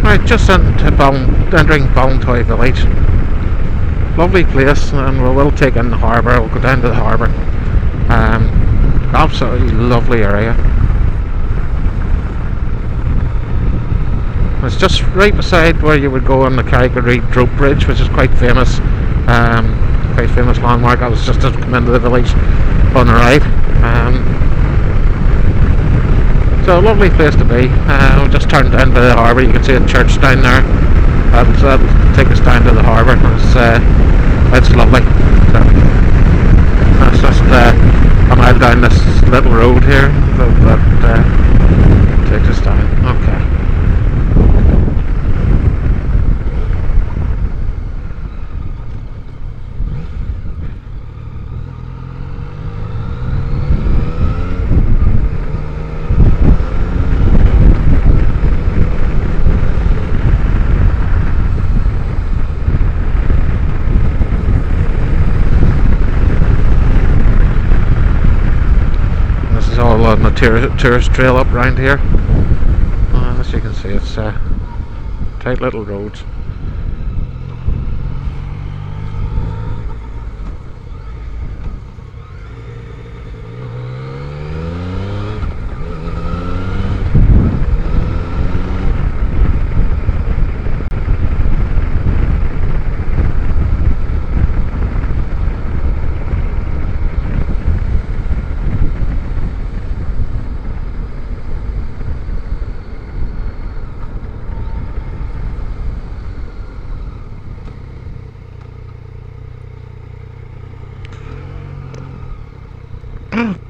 Right, just entering Ballintoy village. Lovely place, and we will take in the harbour. We'll go down to the harbour. Absolutely lovely area. It's just right beside where you would go on the Carrick-a-Reed Rope Bridge, which is quite famous. Quite famous landmark. I was just to come into the village on the right. So a lovely place to be. We just turned down by the harbour. You can see a church down there. That'll take us down to the harbour. It's lovely. So that's just a mile down this little road here that takes us down. Okay. On the tourist trail up round here. As you can see, it's tight little roads.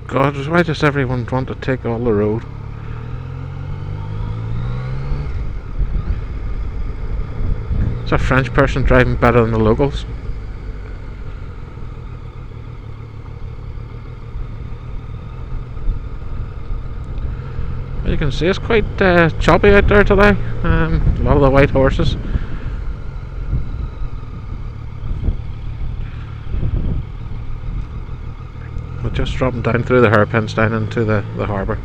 God, why does everyone want to take all the road? It's a French person driving better than the locals. You can see it's quite choppy out there today. A lot of the white horses. We're just dropping down through the hairpins down into the harbour.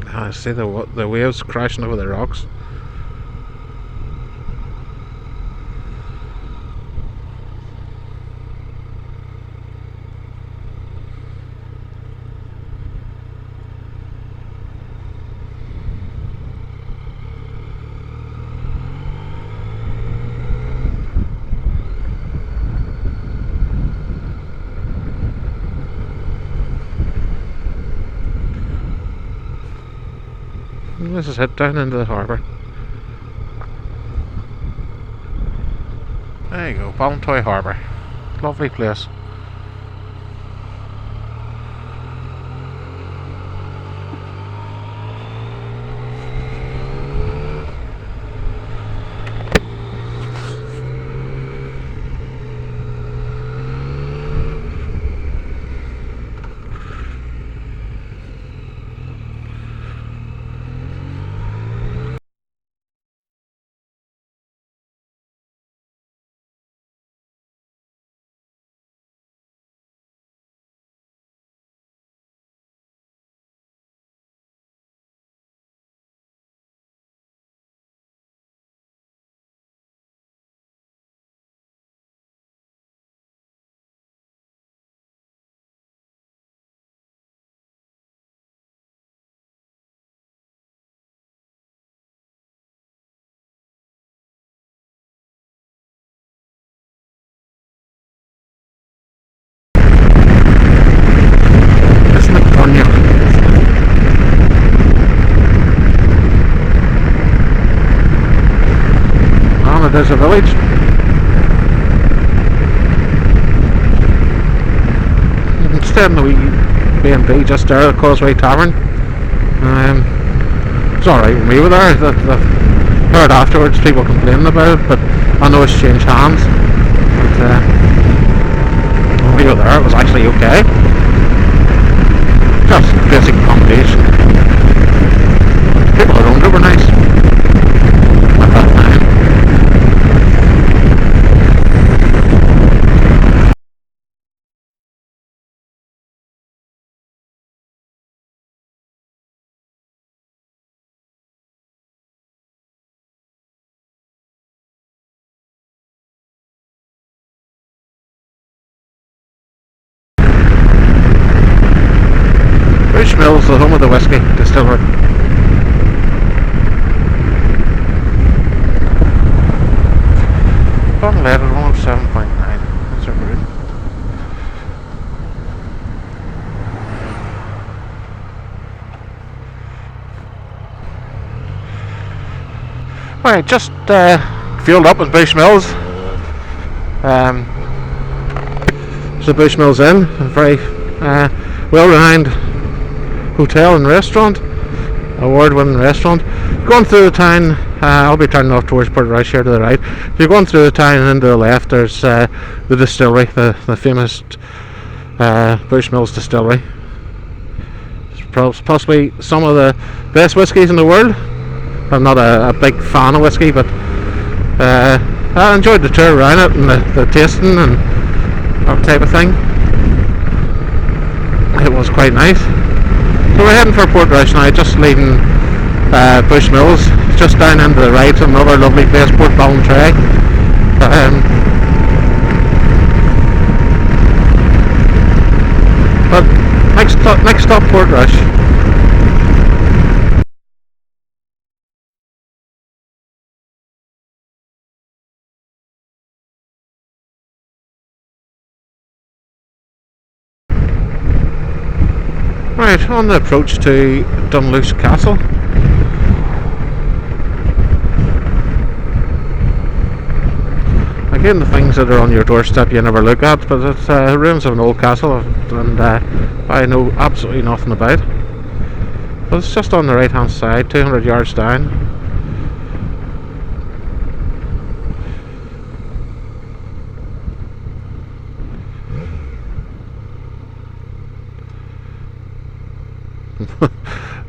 I see the waves crashing over the rocks. This is it down into the harbour. There you go, Ballintoy Harbour. Lovely place. There's a village. stayed in the wee B&B just there at the Causeway Tavern. It's alright when we were there. I've heard afterwards people complaining about it, but I know it's changed hands. But when we were there, it was actually okay. Just basic accommodation. People around it were nice at that time. Bushmills, the home of the whiskey distillery. Unleaded 107.9. That's a room. Right, just fueled up with Bushmills. It's the Bushmills Inn, a very well-renowned hotel and restaurant, award-winning restaurant. Going through the town, I'll be turning off towards Portrush here to the right. If you're going through the town and into the left, there's the distillery, the famous Bushmills distillery. It's possibly some of the best whiskies in the world. I'm not a big fan of whiskey, but I enjoyed the tour around it and the tasting and that type of thing. It was quite nice. So we're heading for Portrush now, just leaving Bushmills, just down into the right, another lovely place, Port Ballintoy. But next stop Portrush. Right, on the approach to Dunluce Castle. Again, the things that are on your doorstep you never look at, but it's ruins of an old castle, and I know absolutely nothing about. But it's just on the right hand side, 200 yards down.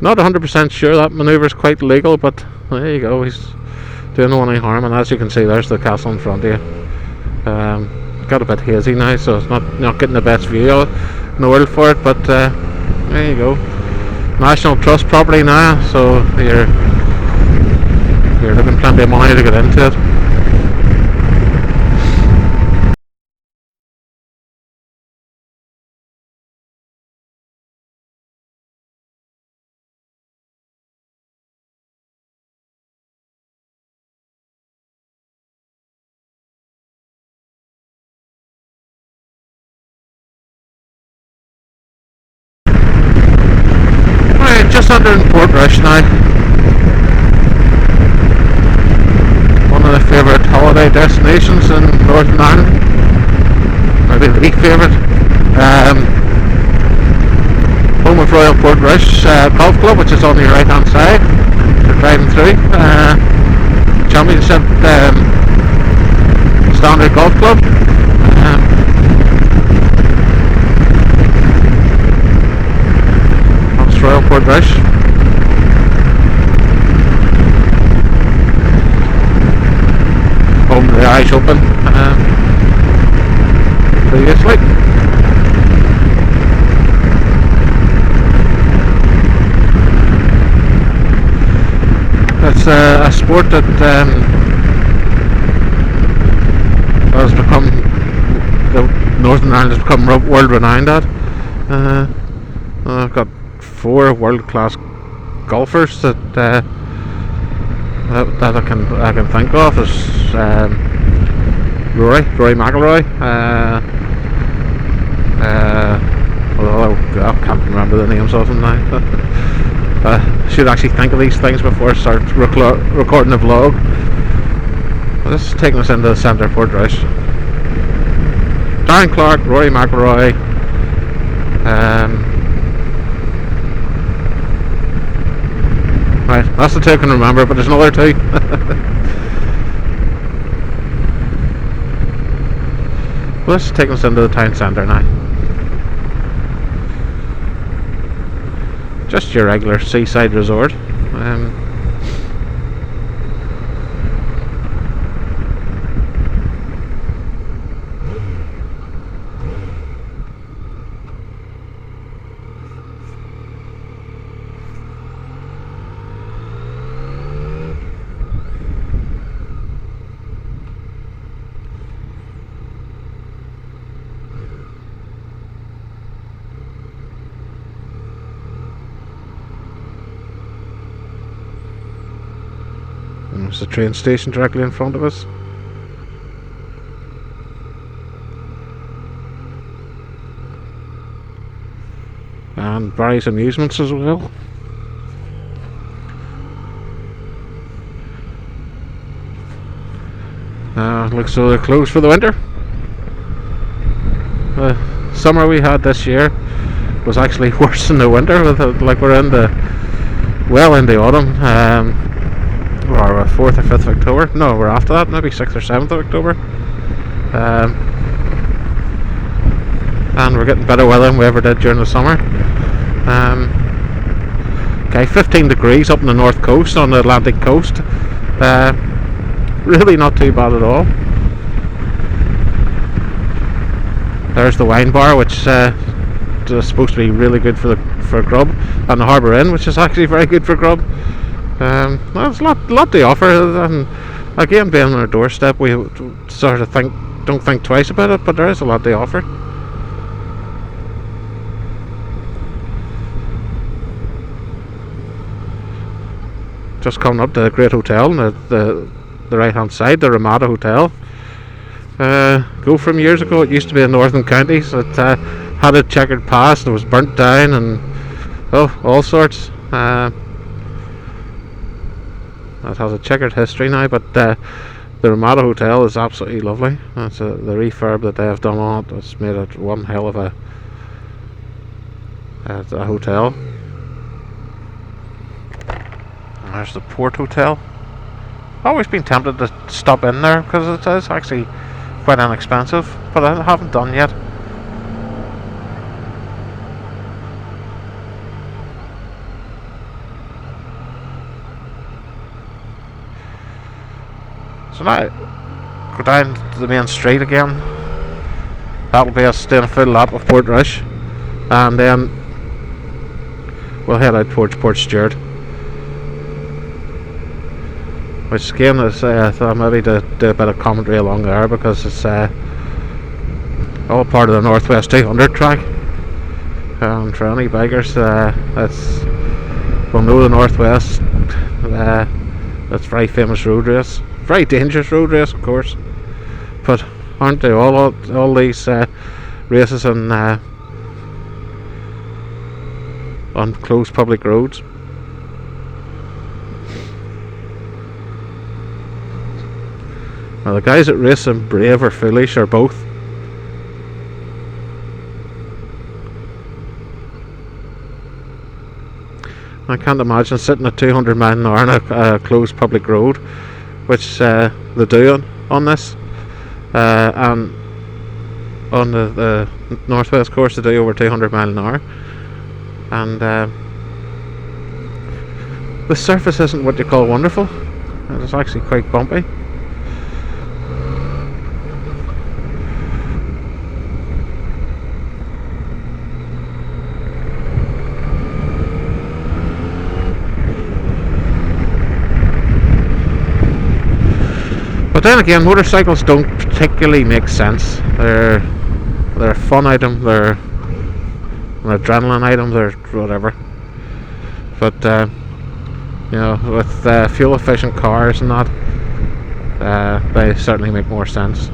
Not 100% sure that manoeuvre is quite legal, but there you go, he's doing no any harm. And as you can see, there's the castle in front of you. Got a bit hazy now, so it's not getting the best view in the world for it, but there you go. National Trust property now, so you're looking plenty of money to get into it. Just under in Portrush now. One of the favourite holiday destinations in Northern Ireland. Maybe the favourite. Home of Royal Portrush Golf Club, which is on the right hand side. You're driving through. Championship Standard Golf Club. Royal Portrush. Home to the Irish Open previously. It's a sport that has become, Northern Ireland has become world renowned at. I've got 4 world-class golfers that I can think of. There's Rory McIlroy. Although I can't remember the names of them now. I should actually think of these things before I start recording the vlog. Well, this is taking us into the centre of Portrush. Darren Clark, Rory McIlroy, Right, that's the two I can remember, but there's another two. Let's take us into the town centre now. Just your regular seaside resort. There's the train station directly in front of us. And various amusements as well. Looks so they're closed for the winter. The summer we had this year was actually worse than the winter. Like we're in the autumn. Or 4th or 5th of October. No, we're after that, maybe 6th or 7th of October. And we're getting better weather than we ever did during the summer. Okay, 15 degrees up on the north coast, on the Atlantic coast. Really not too bad at all. There's the wine bar, which is supposed to be really good for grub, and the Harbour Inn, which is actually very good for grub. There's a lot to offer, and again, being on our doorstep, we sort of don't think twice about it, but there is a lot to offer. Just coming up to the great hotel on the right hand side, the Ramada Hotel. Go from years ago, it used to be in Northern Counties. It had a checkered past, it was burnt down, and all sorts. It has a checkered history now, but the Ramada Hotel is absolutely lovely. That's the refurb that they have done on it. It's made it one hell of a hotel. And there's the Port Hotel. I've always been tempted to stop in there because it is actually quite inexpensive, but I haven't done yet. So now, go down to the main street again. That'll be us doing a full lap of Portrush, and then we'll head out towards Portstewart, which again is I thought maybe to do a bit of commentary along there, because it's all part of the Northwest 200 track. And for any bikers, will know the Northwest. That's a very famous road race. Very dangerous road race, of course, but aren't they all these races on closed public roads? Well, the guys that race them, brave or foolish, or both. I can't imagine sitting at 200 miles an hour on a closed public road, which they do on this, and on the Northwest course they do over 200 miles an hour, and the surface isn't what you call wonderful. It's actually quite bumpy. But then again, motorcycles don't particularly make sense. They're a fun item, they're an adrenaline item, they're whatever. But with fuel efficient cars and that, they certainly make more sense.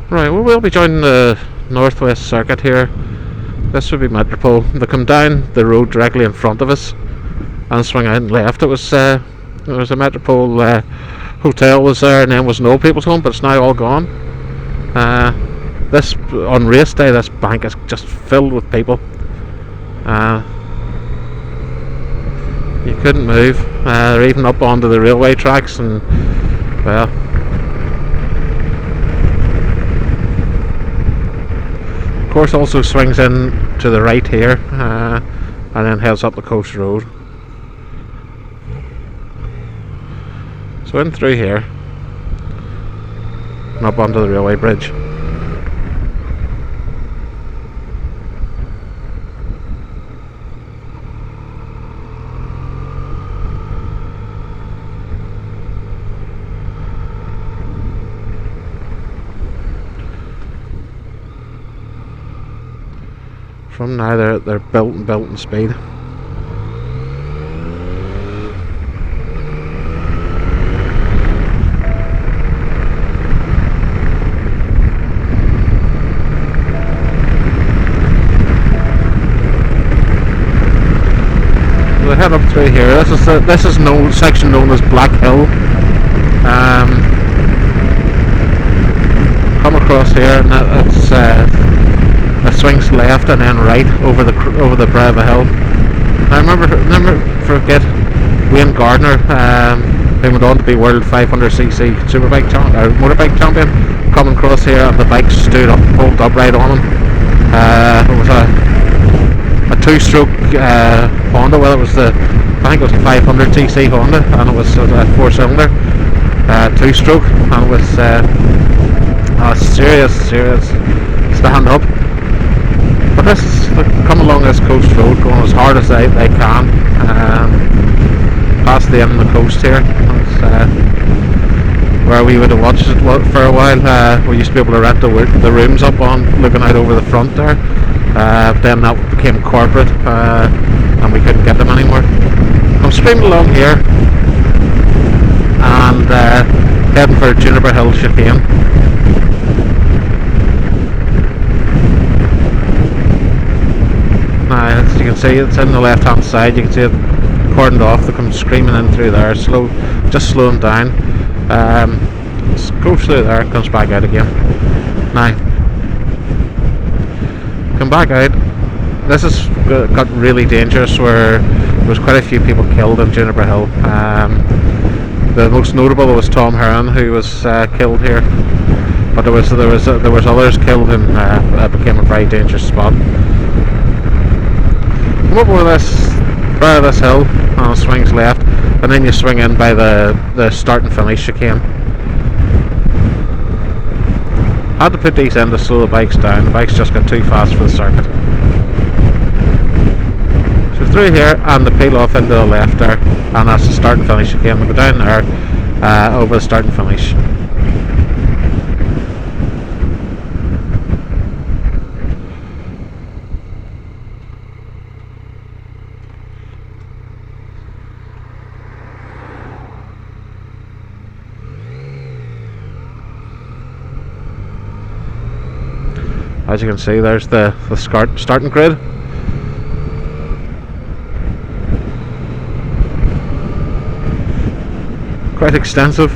Right, well, we'll be joining the Northwest Circuit here. This would be Metropole. They come down the road directly in front of us and swing out and left. It was a Metropole hotel was there, and then was an old people's home, but it's now all gone. This on race day, this bank is just filled with people. You couldn't move. They're even up onto the railway tracks, and well, of course, also swings in to the right here, and then heads up the coast road. So in through here and up onto the railway bridge. From now they're built in speed. So they head up through here. This is no section known as Black Hill. Come across here, and it swings left and then right over the brow of a hill. I remember forget Wayne Gardner, who went on to be world 500cc superbike motorbike champion, coming across here, and the bike stood up, pulled up right on him. It was a two-stroke Honda. Well, I think it was a 500cc Honda, and it was a four-cylinder two-stroke, and it was a serious stand up. But this is come along this coast road, going as hard as they can, past the end of the coast here. That's where we would have watched it for a while. We used to be able to rent the rooms up on looking out over the front there. Then that became corporate, and we couldn't get them anymore. I'm streaming along here and heading for Juniper Hill chicane. Now, as you can see, it's in the left hand side. You can see it cordoned off. They come screaming in through there. Just slow them down. Goes through there, comes back out again. Now, come back out. This has got really dangerous, where there was quite a few people killed in Juniper Hill. The most notable was Tom Heron, who was killed here. But there was others killed, and it became a very dangerous spot. Come up over this hill, and it swings left, and then you swing in by the start and finish chicane. Had to put these in to slow the bikes down. The bikes just got too fast for the circuit. So through here, and they peel off into the left there, and that's the start and finish chicane. They go down there over the start and finish. As you can see, there's the starting grid. Quite extensive.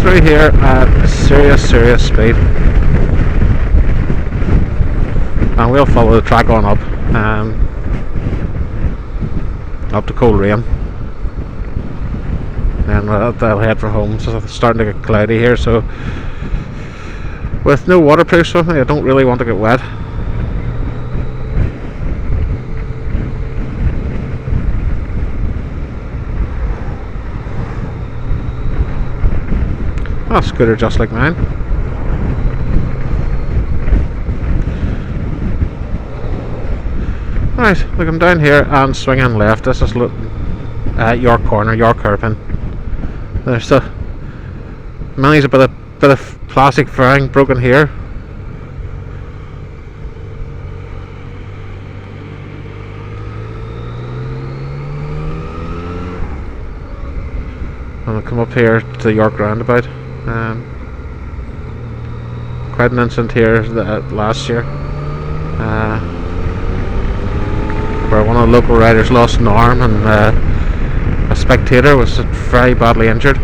Through here at serious speed, and we'll follow the track on up to Coleraine, and they'll head for home. So it's starting to get cloudy here, so with no waterproof something, I don't really want to get wet. A scooter just like mine. Right, look, I'm down here and swinging left. This is York Corner, York Hairpin. There's managed a bit of plastic fairing broken here. And I'll come up here to the York roundabout. Quite an incident here last year, where one of the local riders lost an arm, and a spectator was very badly injured.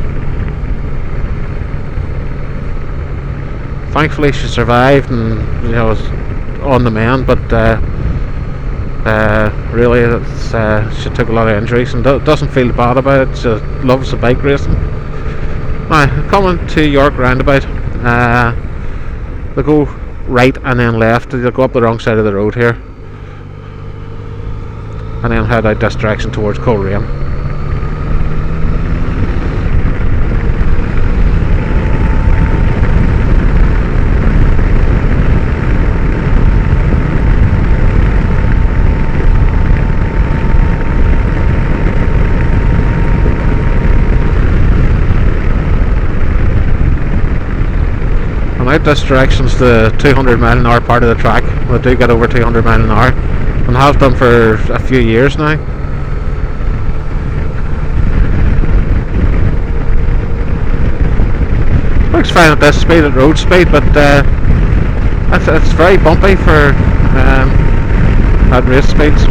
Thankfully she survived and was on the mend, but really she took a lot of injuries and doesn't feel bad about it. She loves the bike racing. Now, coming to York roundabout, they go right and then left. They'll go up the wrong side of the road here and then head out this direction towards Coleraine. And out this direction's the 200 mile an hour part of the track. They do get over 200 mile an hour and have done for a few years now. Looks fine at this speed, at road speed, but it's very bumpy for at race speeds.